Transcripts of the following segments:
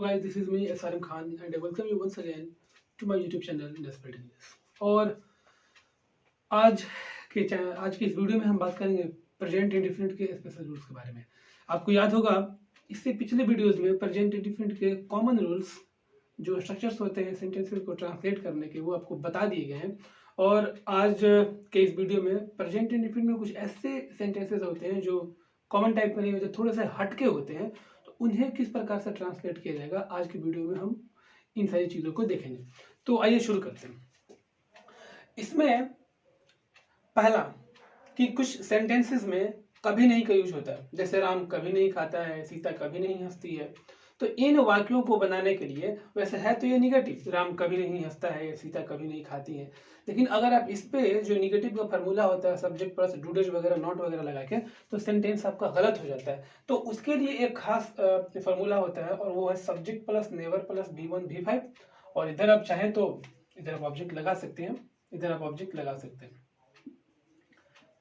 guys, this is me SRM Khan and I welcome you once again to my YouTube channel Desperate English। और आज की इस video में हम बात करेंगे प्रेजेंट इंडिफिनिट के स्पेशल रूल्स के बारे में। आपको याद होगा इससे पिछले वीडियोस में प्रेजेंट इंडिफिनिट के कॉमन रूल्स जो स्ट्रक्चर्स होते हैं सेंटेंसेस को ट्रांसलेट करने के वो आपको बता दिए गए हैं। और आज के इस वीडियो में प्रेजेंट इंडिफिनिट में कुछ ऐसे सेंटेंसेस होते हैं जो कॉमन टाइप के नहीं होते, थोड़े से हटके होते हैं, तो उन्हें किस प्रकार से ट्रांसलेट किया जाएगा आज की वीडियो में हम इन सारी चीज़ों को देखेंगे। तो आइए शुरू करते हैं। इसमें पहला कि कुछ सेंटेंसेस में कभी नहीं का यूज होता है, जैसे राम कभी नहीं खाता है, सीता कभी नहीं हंसती है। तो इन वाक्यों को बनाने के लिए वैसे है तो ये निगेटिव, राम कभी नहीं हंसता है, सीता कभी नहीं खाती है, लेकिन अगर आप इस पे जो निगेटिव का फार्मूला होता है सब्जेक्ट प्लस डूडेज वगैरह नॉट वगैरह लगा के, तो सेंटेंस आपका गलत हो जाता है। तो उसके लिए एक खास फार्मूला होता है और वो है subject plus never plus V1 V5। और इधर आप चाहें तो इधर आप ऑब्जेक्ट लगा सकते हैं, इधर आप ऑब्जेक्ट लगा सकते हैं।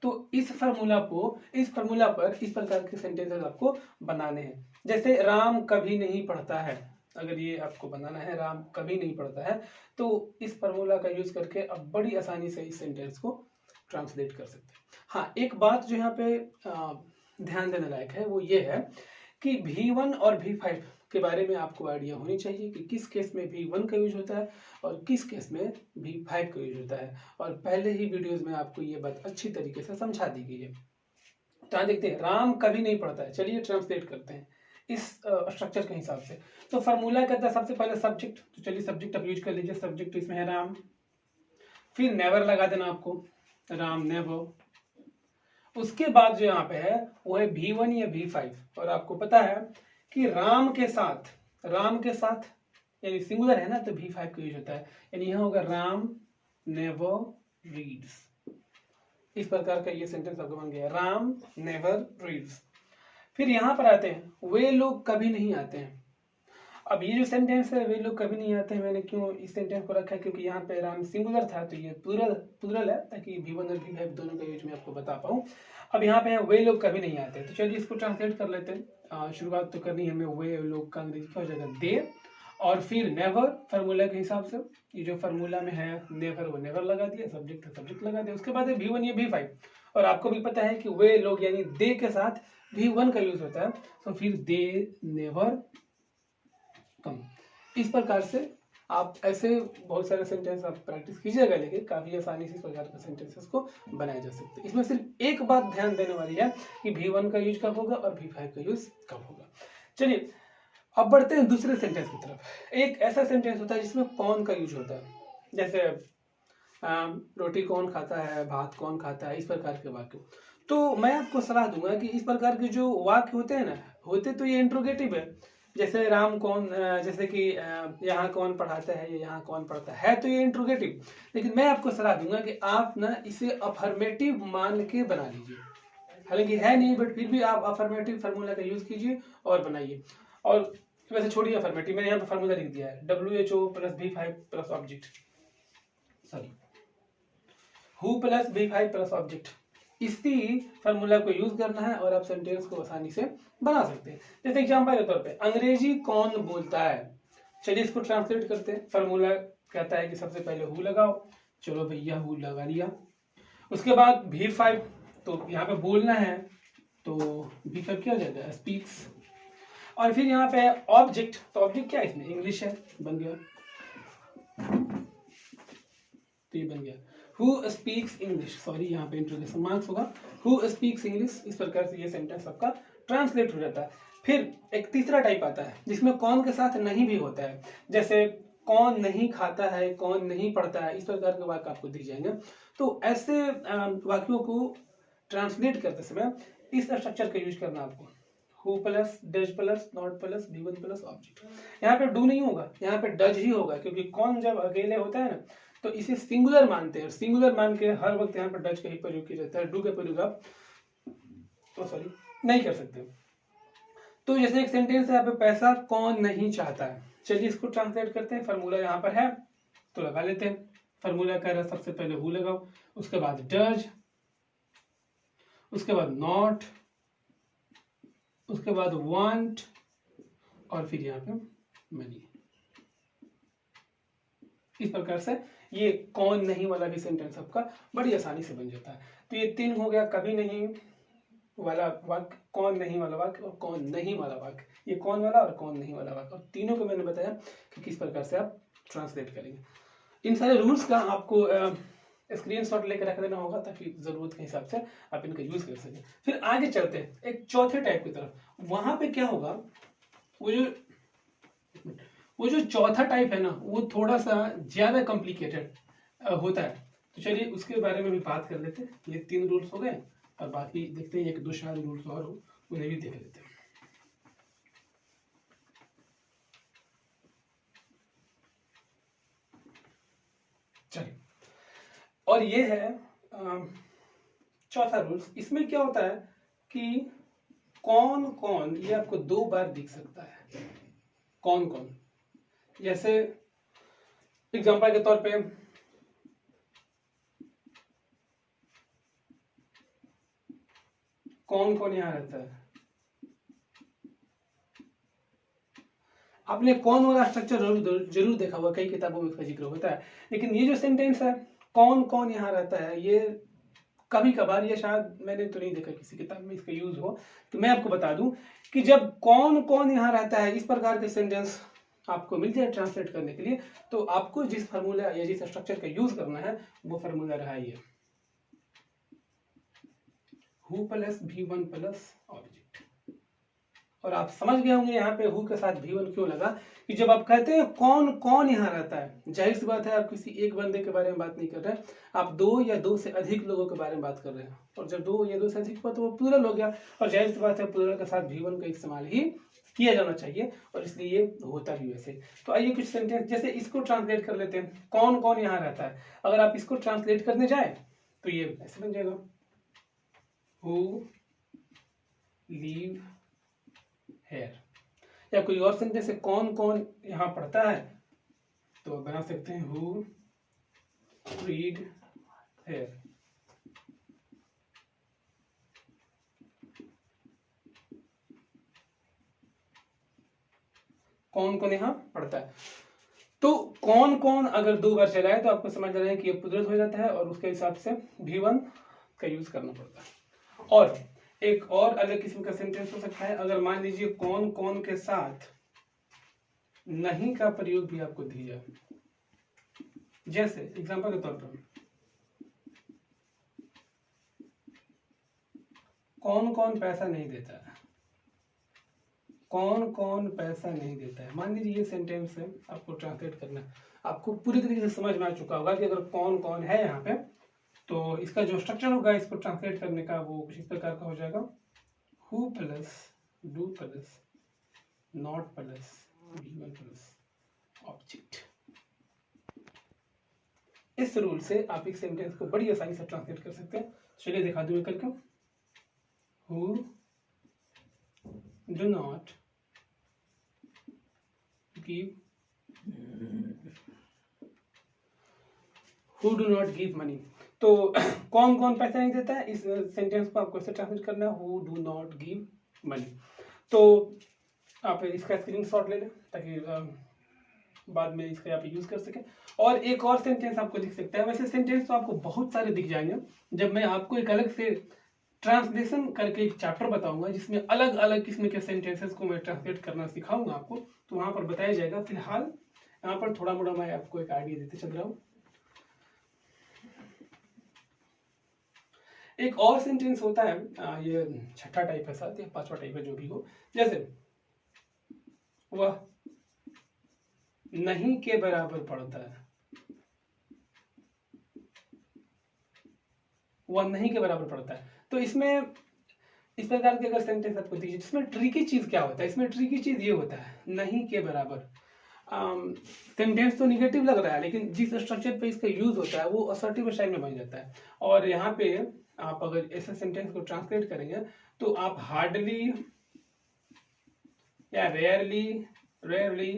तो इस फार्मूला पर इस प्रकार के सेंटेंसेस आपको बनाने हैं। जैसे राम कभी नहीं पढ़ता है, अगर ये आपको बनाना है राम कभी नहीं पढ़ता है, तो इस फार्मूला का यूज करके आप बड़ी आसानी से इस सेंटेंस को ट्रांसलेट कर सकते हैं। हाँ, एक बात जो यहाँ पे ध्यान देने लायक है वो ये है कि V1 और V5 के बारे में आपको आइडिया होनी चाहिए कि किस केस में V1 का यूज होता है और किस केस में V5 का यूज होता है। और पहले ही वीडियोस में आपको ये बात अच्छी तरीके से समझा दी गई है। तो यहाँ देखते हैं राम कभी नहीं पढ़ता है। चलिए ट्रांसलेट करते हैं इस स्ट्रक्चर के हिसाब से। तो फार्मूला कहता है सबसे पहले सब्जेक्ट, तो चलिए सब्जेक्ट आप यूज कर लीजिए। सब्जेक्ट इसमें है राम, फिर नेवर लगा देना आपको, राम नेवर। उसके बाद जो यहाँ पे है वो है V1 या V5। और आपको पता है कि राम के साथ यानी सिंगुलर है ना, तो V5 का यूज होता है। यानी यहाँ होगा राम नेवर रीड्स। इस प्रकार का ये सेंटेंस आपको बन गया, राम नेवर रीड्स। फिर यहाँ पर आते हैं वे लोग कभी नहीं आते हैं। अब ये जो सेंटेंस है वे लोग कभी नहीं आते हैं, मैंने क्यों इस सेंटेंस को रखा है क्योंकि यहाँ पे राम सिंगुलर था, तो ये प्लूरल है ताकि V1 और V5 दोनों का यूज मैं आपको बता पाऊँ। अब यहाँ पे है वे लोग कभी नहीं आते, तो चलिए इसको ट्रांसलेट कर लेते हैं। शुरुआत तो करनी है हमें, वे लोग का अंग्रेजी क्या हो जाएगा दे, और फिर नेवर फार्मूला के हिसाब से ये जो फार्मूला में है नेवर वो नेवर लगा दिया, सब्जेक्ट है सब्जेक्ट लगा दिया। उसके बाद है V1 या V5। और आपको भी पता है कि वे लोग यानी दे के साथ V1 का यूज होता है, तो फिर दे नेवर कम। इस प्रकार से आप ऐसे बहुत सारे सेंटेंस आप प्रैक्टिस कीजिएगा, लेकिन काफी आसानी से इस प्रकार के सेंटेंसेस को बनाए जा सकते हैं। इसमें सिर्फ एक बात ध्यान देने वाली है कि V1 का यूज कब होगा और V5 का यूज कब होगा। चलिए अब बढ़ते हैं दूसरे सेंटेंस की तरफ। एक ऐसा सेंटेंस होता है जिसमें कौन का यूज होता है, जैसे रोटी कौन खाता है, भात कौन खाता है, इस प्रकार के वाक्य। तो मैं आपको सलाह दूंगा कि इस प्रकार के जो वाक्य होते हैं ना, होते तो ये इंट्रोगेटिव है, जैसे राम कौन, जैसे कि यहाँ कौन पढ़ाता है या यहाँ कौन पढ़ता है, तो ये इंट्रोगेटिव। लेकिन मैं आपको सलाह दूंगा कि आप ना इसे अफर्मेटिव मान के बना लीजिए। हालांकि है नहीं, बट फिर भी आप अफर्मेटिव फार्मूला का यूज कीजिए और बनाइए। और वैसे छोड़िए अफर्मेटिव, मैंने यहाँ पर फार्मूला लिख दिया है WHO plus V5 plus object, sorry who plus V5 plus object. इसी फार्मूला को यूज करना है और आप सेंटेंस को आसानी से बना सकते हैं। जैसे एग्जांपल के तौर पे अंग्रेजी कौन बोलता है, चलिए इसको ट्रांसलेट करते हैं। फार्मूला कहता है कि सबसे पहले हु लगाओ, चलो भैया हु लगा लिया। उसके बाद V5, तो यहाँ पे बोलना है तो V5 क्या हो जाएगा स्पीक्स। और फिर यहाँ पे ऑब्जेक्ट, तो ऑब्जेक्ट क्या है इसमें इंग्लिश है, बन गया, तो ये बन गया हु स्पीक्स इंग्लिश। सॉरी यहाँ पे इंट्रोगेशन मार्क्स होगा, हु स्पीक्स इंग्लिश। इस प्रकार से ये सेंटेंस आपका ट्रांसलेट हो जाता है। फिर एक तीसरा टाइप आता है जिसमें कौन के साथ नहीं भी होता है, जैसे कौन नहीं खाता है, कौन नहीं पढ़ता है, इस प्रकार के वाक्य आपको दिख जाएंगे। तो ऐसे वाक्यों को ट्रांसलेट करते समय इस स्ट्रक्चर का यूज करना आपको, who plus does plus not plus V1 plus object. यहाँ पे डू नहीं होगा, यहाँ पे डज ही होगा, क्योंकि कौन जब अकेले होता है ना तो इसे सिंगुलर मानते हैं। सिंगुलर मान के हर वक्त यहाँ पर डज का ही प्रयोग किया जाता है, डू का प्रयोग आप सॉरी नहीं कर सकते। तो जैसे एक सेंटेंस है यहाँ पे पैसा कौन नहीं चाहता है, चलिए इसको ट्रांसलेट करते हैं। फार्मूला यहाँ पर है तो लगा लेते हैं। फार्मूला कह रहा है सबसे पहले हु लगाओ, उसके बाद डज, उसके बाद नॉट, उसके बाद वांट, और फिर यहाँ पे मनी। इस प्रकार से ये कौन नहीं वाला भी सेंटेंस आपका बड़ी आसानी से बन जाता है। तो ये 3 हो गया, कभी नहीं वाला वाक्य, कौन नहीं वाला वाक्य और कौन नहीं वाला वाक्य। ये कौन वाला और कौन नहीं वाला वाक्य, और तीनों को मैंने बताया कि किस प्रकार से आप ट्रांसलेट करेंगे। इन सारे रूल्स का आपको स्क्रीनशॉट लेकर रख देना होगा ताकि जरूरत के हिसाब से आप इनका यूज कर सकें। फिर आगे चलते हैं एक चौथे टाइप की तरफ। वहां पे क्या होगा, वो जो चौथा टाइप है ना, वो थोड़ा सा ज्यादा कॉम्प्लिकेटेड होता है। तो चलिए उसके बारे में भी बात कर लेते हैं। ये 3 रूल्स हो गए और बाकी देखते हैं 1-2 शायद रूल्स और हो, उन्हें भी देख लेते हैं। चलिए, और ये है चौथा रूल्स। इसमें क्या होता है कि कौन कौन ये आपको 2 बार दिख सकता है। कौन कौन, जैसे एग्जांपल के तौर पे कौन कौन यहां रहता है। आपने कौन वाला स्ट्रक्चर जरूर देखा होगा, कई किताबों में इसका जिक्र होता है। लेकिन ये जो सेंटेंस है कौन कौन यहाँ रहता है, ये कभी कभार, ये शायद मैंने तो नहीं देखा किसी किताब में इसका यूज हो। तो मैं आपको बता दूं कि जब कौन कौन यहाँ रहता है, इस प्रकार के सेंटेंस आपको मिल जाए ट्रांसलेट करने के लिए, तो आपको जिस फार्मूला या जिस स्ट्रक्चर का यूज करना है वो फार्मूला रहा ये, who plus V1 plus object. और आप समझ गए होंगे यहाँ पे हु के साथ V1 क्यों लगा, कि जब आप कहते हैं कौन कौन यहाँ रहता है, जाहिर सी बात है आप किसी एक बंदे के बारे में बात नहीं कर रहे हैं, आप 2 या 2 से अधिक लोगों के बारे में बात कर रहे हैं। और जब 2 या 2 से अधिक हुआ तो वो प्लूरल हो गया, और जाहिर सी बात है प्लूरल के साथ V1 का इस्तेमाल ही किया जाना चाहिए, और इसलिए ये होता भी वैसे। तो आइए कुछ सेंटेंस, जैसे इसको ट्रांसलेट कर लेते हैं, कौन कौन यहाँ रहता है। अगर आप इसको ट्रांसलेट करने जाए तो ये ऐसे बन जाएगा, हु लीव हेयर। या कोई और सेंटेंस है कौन कौन यहाँ पढ़ता है, तो बना सकते हैं हु रीड हेयर। कौन कौन यहाँ पढ़ता है। तो कौन कौन अगर 2 बार चला है तो आपको समझ रहे हैं कि ये पुदरत हो जाता है, और उसके हिसाब से V1 का यूज करना पड़ता है। और एक और अलग किस्म का सेंटेंस हो सकता है, अगर मान लीजिए कौन कौन के साथ नहीं का प्रयोग भी आपको दी जाए। जैसे एग्जांपल के तौर पर कौन कौन पैसा नहीं देता है, कौन कौन पैसा नहीं देता है। मान लीजिए ये सेंटेंस है, आपको ट्रांसलेट करना है, आपको पूरी तरीके से समझ में आ चुका होगा कि अगर कौन कौन है यहाँ पे, तो इसका जो स्ट्रक्चर होगा इसको ट्रांसलेट करने का वो कुछ इस प्रकार का हो जाएगा, who plus do plus not plus V1 plus object. इस रूल से आप एक सेंटेंस को बड़ी आसानी से ट्रांसलेट कर सकते हैं। चलिए दिखा दूं करके, who do not give money. तो कौन कौन पैसा नहीं देता है, इस सेंटेंस को आपको ऐसे ट्रांसलेट करना है, who do not give money. तो आप इसका स्क्रीनशॉट ले लें ताकि बाद में इसका आप यूज कर सकें। और एक और सेंटेंस आपको दिख सकता है, वैसे सेंटेंस तो आपको बहुत सारे दिख जाएंगे। जब मैं आपको एक अलग से ट्रांसलेशन करके एक चैप्टर बताऊंगा जिसमें अलग अलग किस्म के सेंटेंसेस को मैं ट्रांसलेट करना सिखाऊंगा आपको, तो वहां पर बताया जाएगा। फिलहाल यहाँ पर थोड़ा मोड़ा मैं आपको एक आइडिया देते चल रहा हूँ। एक और सेंटेंस होता है, ये छठा टाइप है साथ या 5वां टाइप है जो भी हो, जैसे वह नहीं के बराबर पढ़ता है, वह नहीं के बराबर पढ़ता है। तो इसमें इस प्रकार के अगर सेंटेंस आपको दीजिए, जिसमें ट्रिकी चीज क्या होता है, इसमें ट्रिकी चीज ये होता है, नहीं के बराबर। सेंटेंस तो निगेटिव लग रहा है, लेकिन जिस स्ट्रक्चर पे इसका यूज होता है वो असर्टिव स्टाइल में बन जाता है। और यहाँ पे आप अगर ऐसे सेंटेंस को ट्रांसलेट करेंगे तो आप हार्डली या रेयरली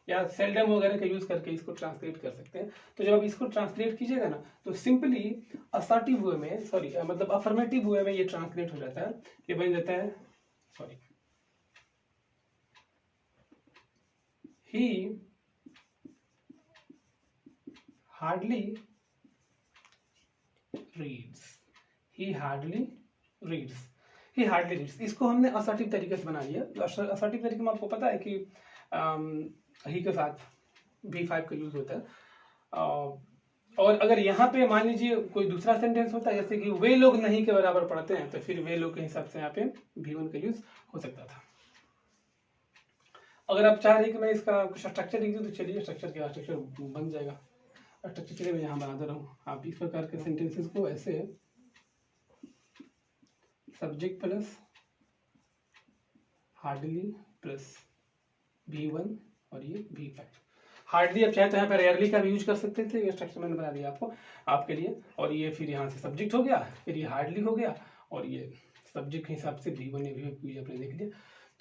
या सेल्डम वगैरह का यूज करके इसको ट्रांसलेट कर सकते हैं। तो जब आप इसको ट्रांसलेट कीजिएगा ना, तो सिंपली असर्टिव वे में, सॉरी मतलब अफर्मेटिव वे में ये ट्रांसलेट हो जाता है, ये बन जाता है, sorry, he hardly reads, he hardly reads, he hardly reads। इसको हमने असर्टिव तरीके से बना लिया। असर्टिव तरीके में आपको पता है कि ही के साथ V5 का यूज होता है। और अगर यहाँ पे मान लीजिए कोई दूसरा सेंटेंस होता है, जैसे कि वे लोग नहीं के बराबर पढ़ते हैं, तो फिर वे लोग के हिसाब से यहाँ पे V1 का यूज हो सकता था। अगर आप चाह रहे हैं कि मैं इसका कुछ स्ट्रक्चर लिख दूँ, तो चलिए स्ट्रक्चर बन जाएगा। स्ट्रक्चर चलिए मैं यहाँ बना दे रहा हूँ। आप इस प्रकार के सेंटेंसेस को ऐसे subject plus hardly plus V1 और ये V5। हार्डली आप चाहे तो यहाँ पर रेयरली का भी यूज कर सकते थे, ये स्ट्रक्चर मैंने बना दिया आपको आपके लिए। और ये फिर यहाँ से सब्जेक्ट हो गया, फिर ये हार्डली हो गया, और ये सब्जेक्ट के हिसाब से V1 या V5 यूज आपने देख लिया।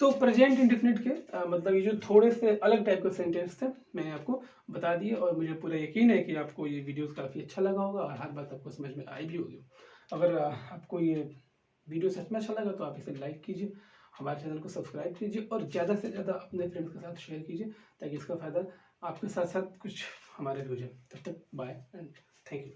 तो प्रेजेंट इंडेफिनिट के मतलब ये जो थोड़े से अलग टाइप के सेंटेंस थे मैंने आपको बता दिए, और मुझे पूरा यकीन है कि आपको ये वीडियोस काफ़ी अच्छा लगा होगा और हर बात आपको समझ में आई भी होगी। अगर आपको ये वीडियो सच में अच्छा लगा तो आप इसे लाइक कीजिए, हमारे चैनल को सब्सक्राइब कीजिए, और ज़्यादा से ज़्यादा अपने फ्रेंड्स के साथ शेयर कीजिए, ताकि इसका फ़ायदा आपके साथ साथ कुछ हमारे भी हो जाए। तब तक बाय एंड थैंक यू।